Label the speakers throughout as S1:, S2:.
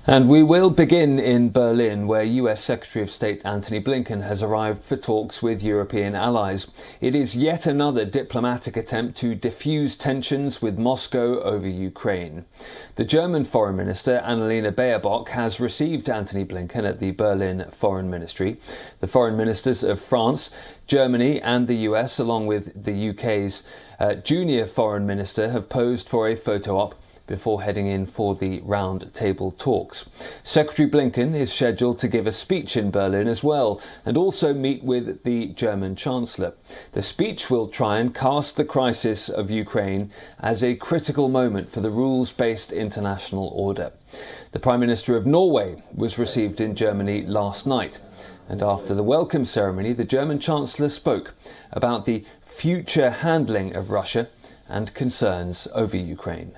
S1: And we will begin in Berlin, where US Secretary of State Antony Blinken has arrived for talks with European allies. It is yet another diplomatic attempt to diffuse tensions with Moscow over Ukraine. The German Foreign Minister Annalena Baerbock has received Antony Blinken at the Berlin Foreign Ministry. The foreign ministers of France, Germany and the US, along with the UK's junior foreign minister, have posed for a photo op before heading in for the round-table talks. Secretary Blinken is scheduled to give a speech in Berlin as well, and also meet with the German Chancellor. The speech will try and cast the crisis of Ukraine as a critical moment for the rules-based international order. The Prime Minister of Norway was received in Germany last night, and after the welcome ceremony, the German Chancellor spoke about the future handling of Russia and concerns over Ukraine.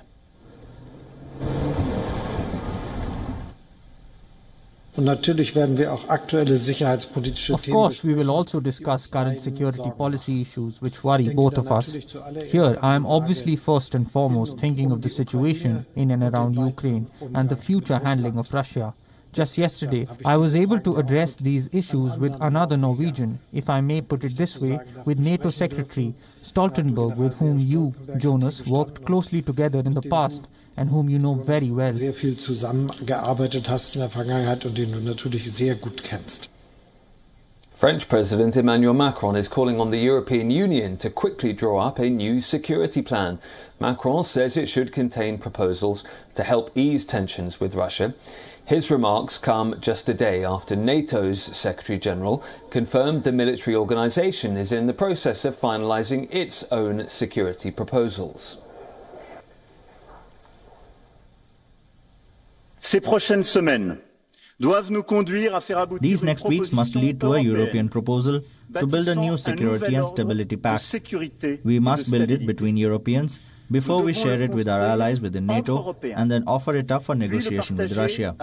S2: Of
S3: course, we will also discuss current security policy issues which worry both of us. Here, I am obviously first and foremost thinking of the situation in and around Ukraine and the future handling of Russia. Just yesterday, I was able to address these issues with another Norwegian, if I may put it this way, with NATO Secretary Stoltenberg, with whom you, Jonas, worked closely together in the past and whom you know very well.
S1: French President Emmanuel Macron is calling on the European Union to quickly draw up a new security plan. Macron says it should contain proposals to help ease tensions with Russia. His remarks come just a day after NATO's Secretary-General confirmed the military organisation is in the process of finalising its own security proposals.
S4: These next weeks must lead to a European proposal to build a new security and stability pact. We must build it between Europeans before we share it with our allies within NATO and then offer it up for negotiation with Russia.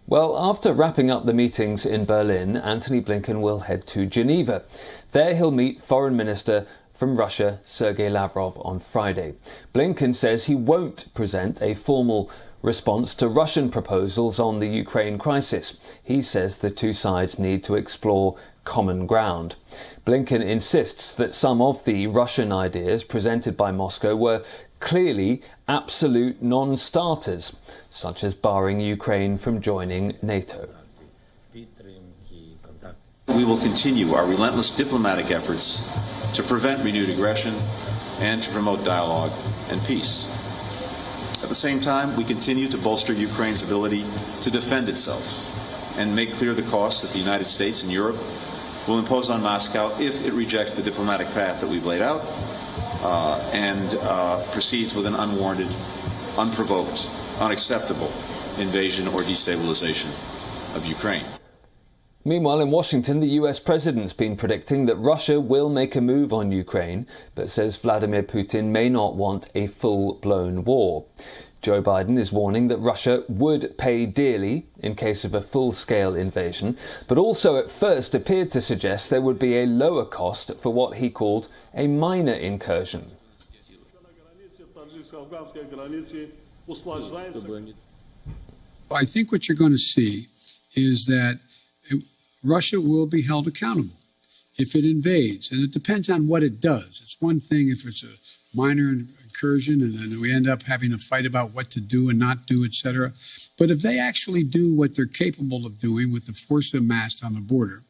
S1: Well, after wrapping up the meetings in Berlin, Antony Blinken will head to Geneva. There he'll meet Foreign Minister from Russia, Sergei Lavrov, on Friday. Blinken says he won't present a formal response to Russian proposals on the Ukraine crisis. He says the two sides need to explore common ground. Blinken insists that some of the Russian ideas presented by Moscow were clearly absolute non-starters, such as barring Ukraine from joining NATO.
S5: We will continue our relentless diplomatic efforts to prevent renewed aggression and to promote dialogue and peace. At the same time, we continue to bolster Ukraine's ability to defend itself and make clear the costs that the United States and Europe will impose on Moscow if it rejects the diplomatic path that we've laid out and proceeds with an unwarranted, unprovoked, unacceptable invasion or destabilization of Ukraine.
S1: Meanwhile, in Washington, the US president's been predicting that Russia will make a move on Ukraine, but says Vladimir Putin may not want a full-blown war. Joe Biden is warning that Russia would pay dearly in case of a full-scale invasion, but also at first appeared to suggest there would be a lower cost for what he called a minor incursion.
S6: I think what you're going to see is that Russia will be held accountable if it invades, and it depends on what it does. It's one thing if it's a minor incursion and then we end up having a fight about what to do and not do, etc. But if they actually do what they're capable of doing with the force amassed on the border,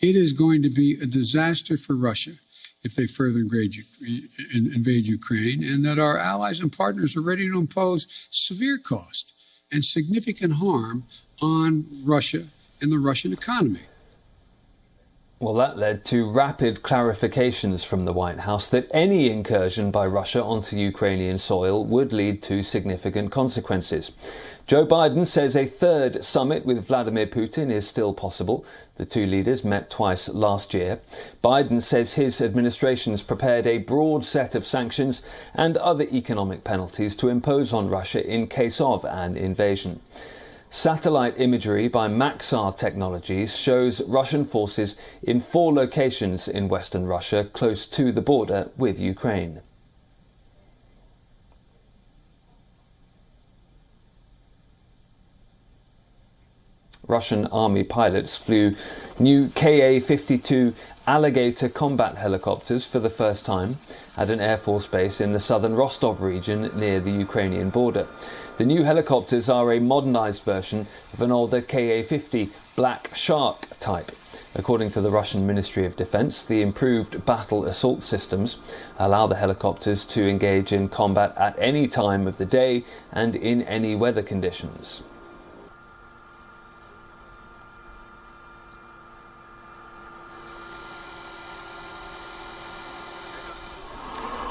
S6: it is going to be a disaster for Russia if they further invade Ukraine, and that our allies and partners are ready to impose severe cost and significant harm on Russia and the Russian economy.
S1: Well, that led to rapid clarifications from the White House that any incursion by Russia onto Ukrainian soil would lead to significant consequences. Joe Biden says a third summit with Vladimir Putin is still possible. The two leaders met twice last year. Biden says his administration's prepared a broad set of sanctions and other economic penalties to impose on Russia in case of an invasion. Satellite imagery by Maxar Technologies shows Russian forces in 4 locations in western Russia close to the border with Ukraine. Russian army pilots flew new Ka-52 Alligator combat helicopters for the first time at an Air Force base in the southern Rostov region near the Ukrainian border. The new helicopters are a modernised version of an older Ka-50 Black Shark type. According to the Russian Ministry of Defence, the improved battle assault systems allow the helicopters to engage in combat at any time of the day and in any weather conditions.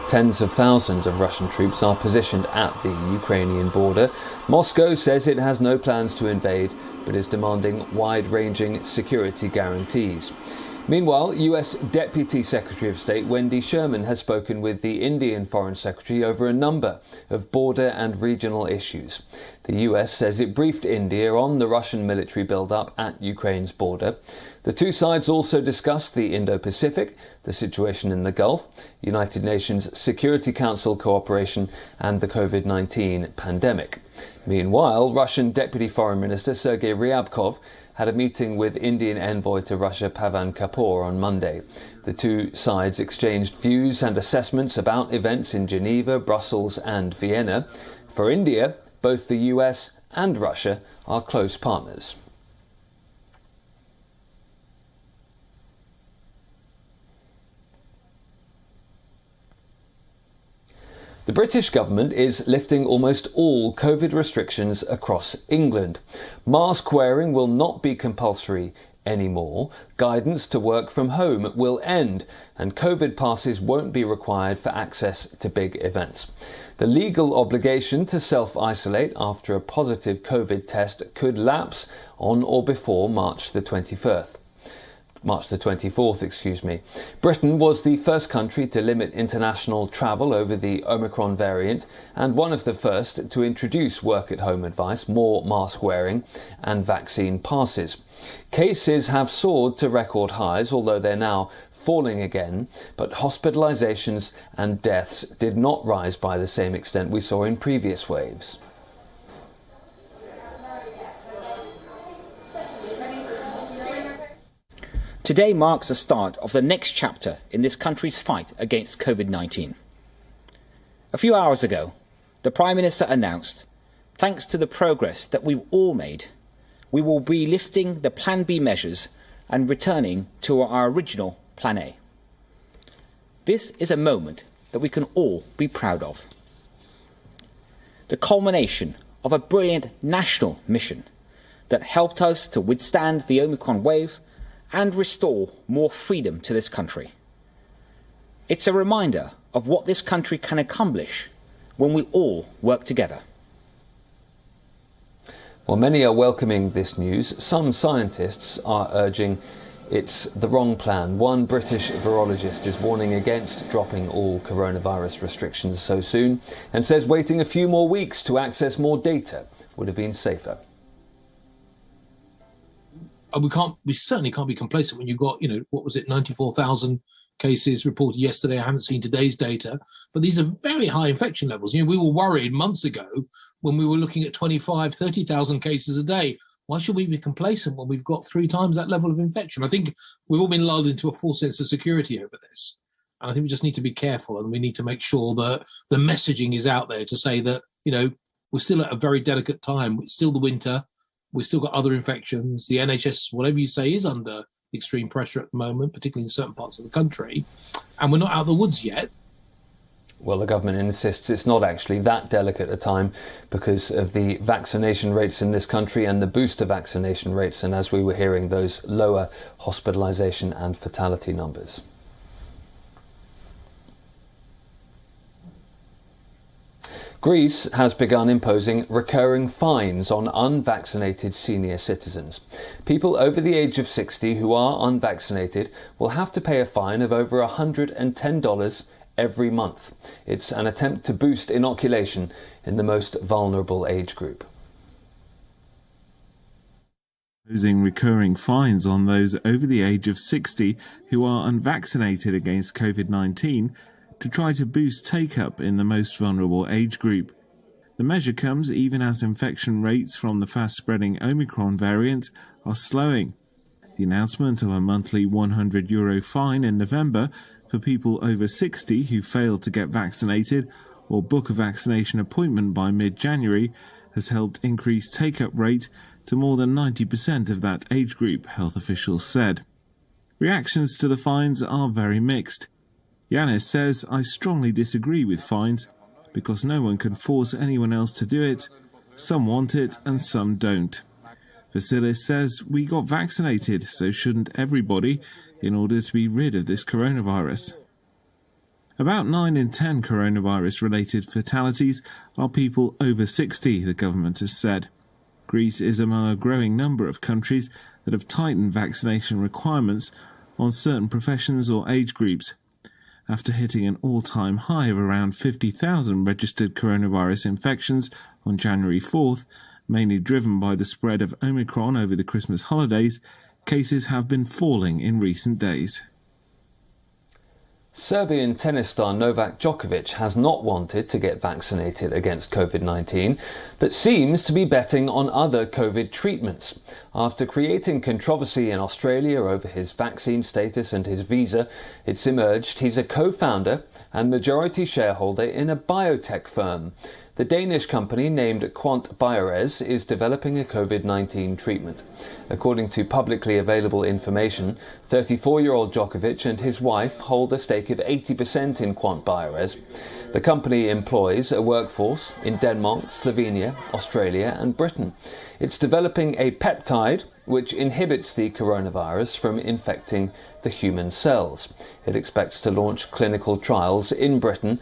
S1: Tens of thousands of Russian troops are positioned at the Ukrainian border. Moscow says it has no plans to invade, but is demanding wide-ranging security guarantees. Meanwhile, US Deputy Secretary of State Wendy Sherman has spoken with the Indian Foreign Secretary over a number of border and regional issues. The US says it briefed India on the Russian military buildup at Ukraine's border. The two sides also discussed the Indo-Pacific, the situation in the Gulf, United Nations Security Council cooperation and the COVID-19 pandemic. Meanwhile, Russian Deputy Foreign Minister Sergei Ryabkov had a meeting with Indian envoy to Russia Pavan Kapoor on Monday. The two sides exchanged views and assessments about events in Geneva, Brussels and Vienna. For India, both the US and Russia are close partners. The British government is lifting almost all COVID restrictions across England. Mask wearing will not be compulsory anymore. Guidance to work from home will end, and COVID passes won't be required for access to big events. The legal obligation to self-isolate after a positive COVID test could lapse on or before March the 24th. Britain was the first country to limit international travel over the Omicron variant and one of the first to introduce work-at-home advice, more mask wearing and vaccine passes. Cases have soared to record highs, although they're now falling again, but hospitalisations and deaths did not rise by the same extent we saw in previous waves.
S2: Today marks the start of the next chapter in this country's fight against COVID-19. A few hours ago, the Prime Minister announced, thanks to the progress that we've all made, we will be lifting the Plan B measures and returning to our original Plan A. This is a moment that we can all be proud of. The culmination of a brilliant national mission that helped us to withstand the Omicron wave and restore more freedom to this country. It's a reminder of what this country can accomplish when we all work together.
S1: While many are welcoming this news, some scientists are urging it's the wrong plan. One British virologist is warning against dropping all coronavirus restrictions so soon and says waiting a few more weeks to access more data would have been safer.
S7: We certainly can't be complacent when you've got, 94,000 cases reported yesterday. I haven't seen today's data, but these are very high infection levels. We were worried months ago when we were looking at 25, 30,000 cases a day. Why should we be complacent when we've got 3 times that level of infection? I think we've all been lulled into a false sense of security over this. And I think we just need to be careful, and we need to make sure that the messaging is out there to say that, we're still at a very delicate time. It's still the winter. We've still got other infections. The NHS, whatever you say, is under extreme pressure at the moment, particularly in certain parts of the country. And we're not out of the woods yet.
S1: Well, the government insists it's not actually that delicate a time because of the vaccination rates in this country and the booster vaccination rates. And as we were hearing, those lower hospitalisation and fatality numbers. Greece has begun imposing recurring fines on unvaccinated senior citizens. People over the age of 60 who are unvaccinated will have to pay a fine of over $110 every month. It's an attempt to boost inoculation in the most vulnerable age group.
S8: Imposing recurring fines on those over the age of 60 who are unvaccinated against COVID-19 to try to boost take-up in the most vulnerable age group. The measure comes even as infection rates from the fast-spreading Omicron variant are slowing. The announcement of a monthly €100 fine in November for people over 60 who failed to get vaccinated or book a vaccination appointment by mid-January has helped increase take-up rate to more than 90% of that age group, health officials said. Reactions to the fines are very mixed. Yanis says, "I strongly disagree with fines because no one can force anyone else to do it. Some want it and some don't." Vasilis says, "We got vaccinated, so shouldn't everybody, in order to be rid of this coronavirus?" About 9 in 10 coronavirus-related fatalities are people over 60, the government has said. Greece is among a growing number of countries that have tightened vaccination requirements on certain professions or age groups. After hitting an all-time high of around 50,000 registered coronavirus infections on January 4th, mainly driven by the spread of Omicron over the Christmas holidays, cases have been falling in recent days.
S1: Serbian tennis star Novak Djokovic has not wanted to get vaccinated against COVID-19, but seems to be betting on other COVID treatments. After creating controversy in Australia over his vaccine status and his visa, it's emerged he's a co-founder and majority shareholder in a biotech firm. The Danish company named Quant Biores is developing a COVID-19 treatment. According to publicly available information, 34-year-old Djokovic and his wife hold a stake of 80% in Quant Biores. The company employs a workforce in Denmark, Slovenia, Australia and Britain. It's developing a peptide which inhibits the coronavirus from infecting the human cells. It expects to launch clinical trials in Britain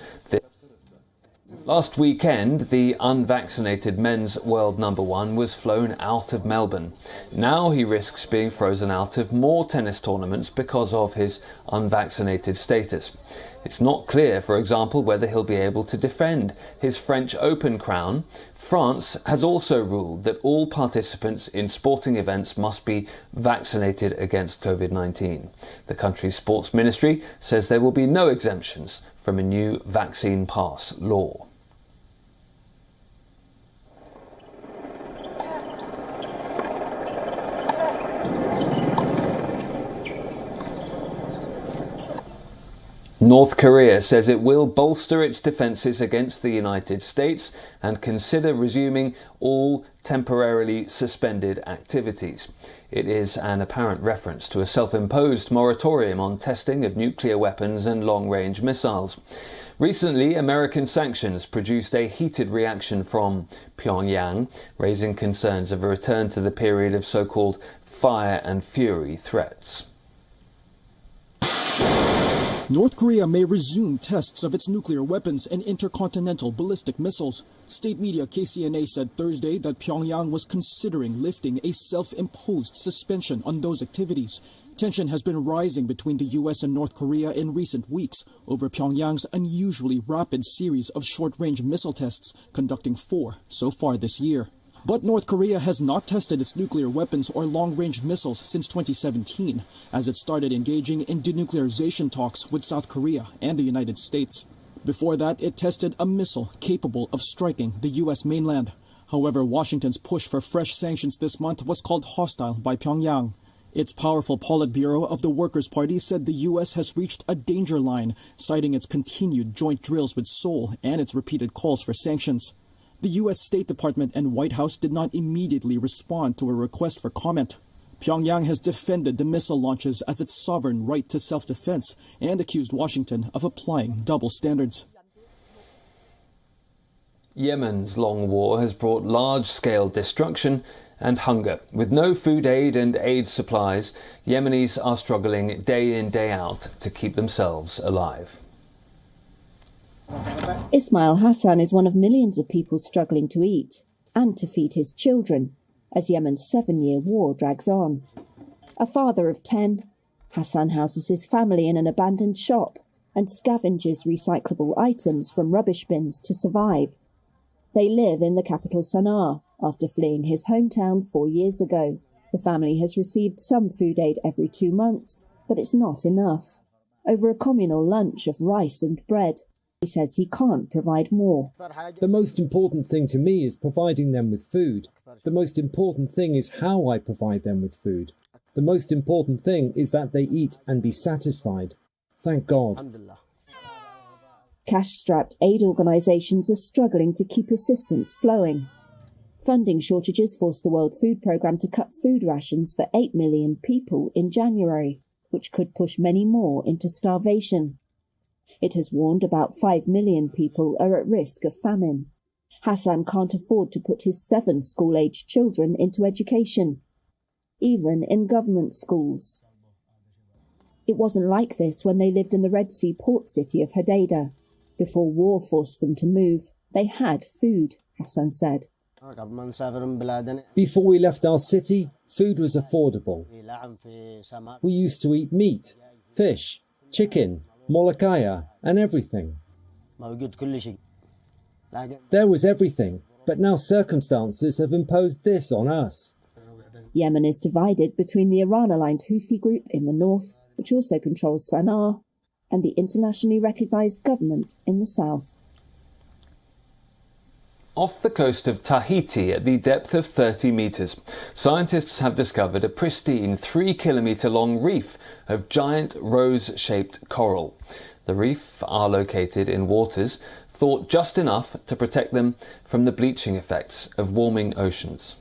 S1: Last weekend, the unvaccinated men's world #1 was flown out of Melbourne. Now he risks being frozen out of more tennis tournaments because of his unvaccinated status. It's not clear, for example, whether he'll be able to defend his French Open crown. France has also ruled that all participants in sporting events must be vaccinated against COVID-19. The country's sports ministry says there will be no exemptions from a new vaccine pass law. North Korea says it will bolster its defences against the United States and consider resuming all temporarily suspended activities. It is an apparent reference to a self-imposed moratorium on testing of nuclear weapons and long-range missiles. Recently, American sanctions produced a heated reaction from Pyongyang, raising concerns of a return to the period of so-called fire and fury threats.
S9: North Korea may resume tests of its nuclear weapons and intercontinental ballistic missiles. State media KCNA said Thursday that Pyongyang was considering lifting a self-imposed suspension on those activities. Tension has been rising between the U.S. and North Korea in recent weeks over Pyongyang's unusually rapid series of short-range missile tests, conducting 4 so far this year. But North Korea has not tested its nuclear weapons or long-range missiles since 2017, as it started engaging in denuclearization talks with South Korea and the United States. Before that, it tested a missile capable of striking the U.S. mainland. However, Washington's push for fresh sanctions this month was called hostile by Pyongyang. Its powerful Politburo of the Workers' Party said the U.S. has reached a danger line, citing its continued joint drills with Seoul and its repeated calls for sanctions. The U.S. State Department and White House did not immediately respond to a request for comment. Pyongyang has defended the missile launches as its sovereign right to self-defense and accused Washington of applying double standards.
S1: Yemen's long war has brought large-scale destruction and hunger. With no food aid and aid supplies, Yemenis are struggling day in, day out to keep themselves alive.
S10: Ismail Hassan is one of millions of people struggling to eat and to feed his children as Yemen's 7-year war drags on. A father of 10, Hassan houses his family in an abandoned shop and scavenges recyclable items from rubbish bins to survive. They live in the capital Sana'a after fleeing his hometown 4 years ago. The family has received some food aid every 2 months, but it's not enough. Over a communal lunch of rice and bread, He says he can't provide more.
S11: The most important thing to me is providing them with food. The most important thing is how I provide them with food. The most important thing is that they eat and be satisfied. Thank God.
S10: Cash-strapped aid organisations are struggling to keep assistance flowing. Funding shortages forced the World Food Programme to cut food rations for 8 million people in January, which could push many more into starvation. It has warned about 5 million people are at risk of famine. Hassan can't afford to put his 7 school-aged children into education, even in government schools. It wasn't like this when they lived in the Red Sea port city of Hodeidah. Before war forced them to move, they had food, Hassan said.
S11: Before we left our city, food was affordable. We used to eat meat, fish, chicken, molokaya, and everything. There was everything, but now circumstances have imposed this on us.
S10: Yemen is divided between the Iran-aligned Houthi group in the north, which also controls Sana'a, and the internationally recognised government in the south.
S1: Off the coast of Tahiti, at the depth of 30 metres, scientists have discovered a pristine 3-kilometre-long reef of giant rose-shaped coral. The reef are located in waters thought just enough to protect them from the bleaching effects of warming oceans.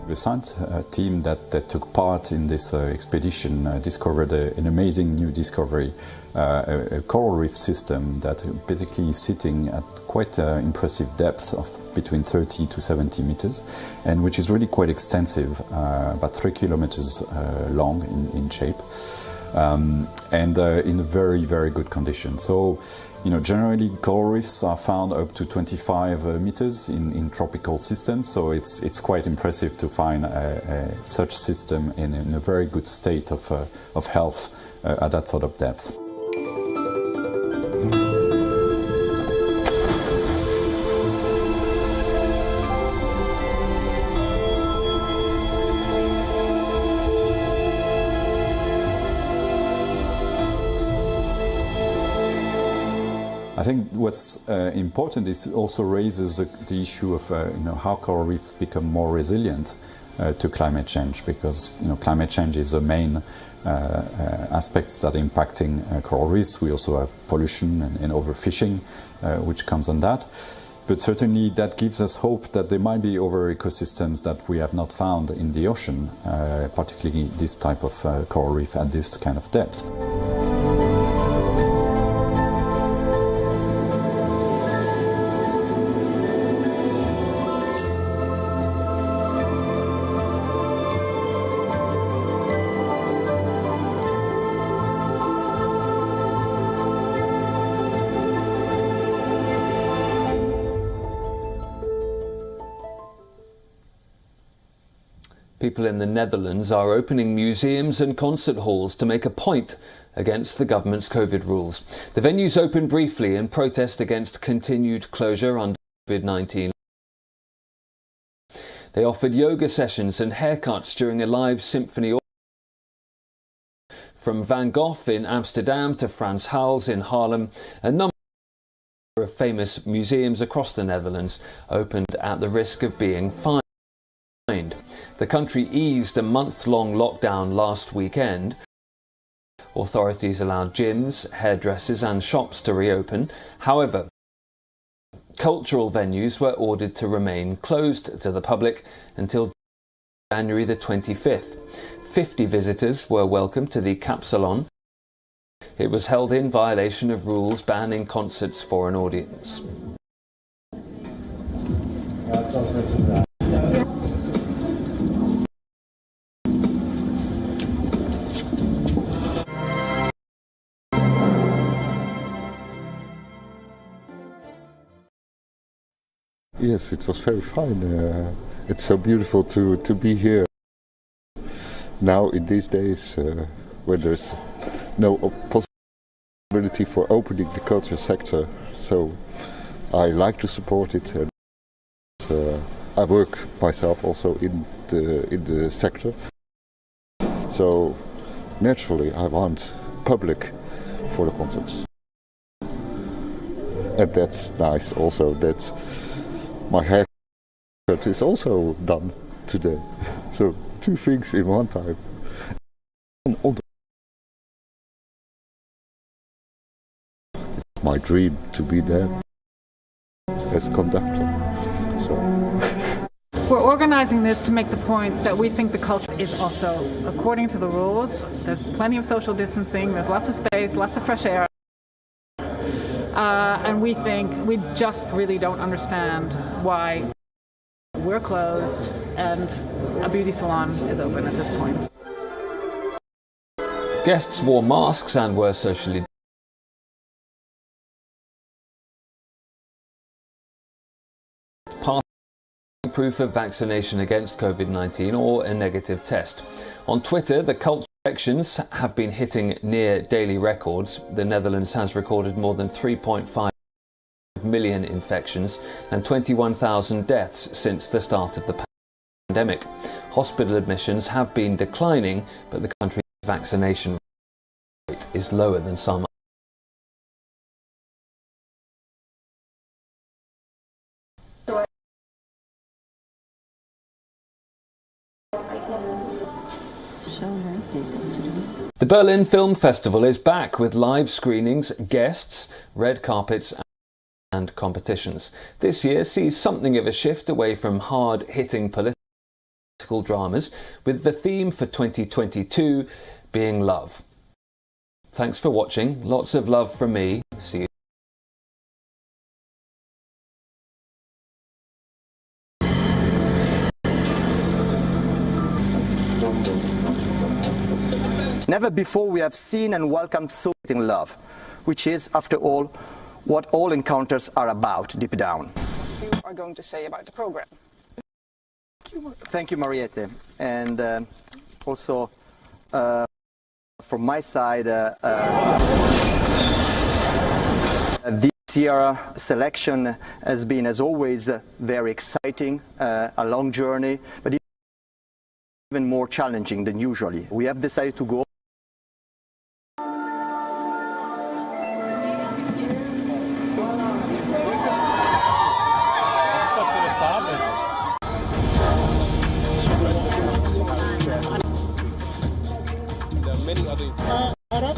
S12: The science team that took part in this expedition discovered an amazing new discovery, a coral reef system that basically is sitting at quite an impressive depth of between 30 to 70 meters, and which is really quite extensive, about 3 kilometers long in shape, and in very, very good condition. So, generally coral reefs are found up to 25 meters in tropical systems, so it's quite impressive to find such system in a very good state of health at that sort of depth. I think what's important is it also raises the issue of how coral reefs become more resilient to climate change, because climate change is the main aspects that are impacting coral reefs. We also have pollution and overfishing, which comes on that. But certainly that gives us hope that there might be other ecosystems that we have not found in the ocean, particularly this type of coral reef at this kind of depth.
S1: People in the Netherlands are opening museums and concert halls to make a point against the government's COVID rules. The venues opened briefly in protest against continued closure under COVID-19. They offered yoga sessions and haircuts during a live symphony. From Van Gogh in Amsterdam to Frans Hals in Haarlem, a number of famous museums across the Netherlands opened at the risk of being fined. The country eased a month-long lockdown last weekend. Authorities allowed gyms, hairdressers and shops to reopen. However, cultural venues were ordered to remain closed to the public until January the 25th. 50 visitors were welcomed to the Kapsalon. It was held in violation of rules banning concerts for an audience.
S13: Yes, it was very fine. It's so beautiful to be here. Now in these days when there's no possibility for opening the culture sector, so I like to support it, and I work myself also in the sector. So naturally I want public for the concerts. And that's nice also that my haircut is also done today. So 2 things in one time. And it's my dream to be there as conductor. So.
S14: We're organizing this to make the point that we think the culture is also according to the rules. There's plenty of social distancing, there's lots of space, lots of fresh air. And we think we just really don't understand why we're closed and a beauty salon is open at this point.
S1: Guests wore masks and were socially proof of vaccination against COVID-19 or a negative test. On Twitter, the culture infections have been hitting near daily records. The Netherlands has recorded more than 3.5 million infections and 21,000 deaths since the start of the pandemic. Hospital admissions have been declining, but the country's vaccination rate is lower than some. The Berlin Film Festival is back with live screenings, guests, red carpets and competitions. This year sees something of a shift away from hard-hitting political dramas, with the theme for 2022 being love. Thanks for watching. Lots of love from me. See you.
S15: Never before we have seen and welcomed so much love, which is, after all, what all encounters are about deep down.
S16: You are going to say about the program.
S15: Thank you, Mariette. And also, from my side, this year selection has been, as always, very exciting, a long journey, but even more challenging than usually. We have decided to go
S17: Arab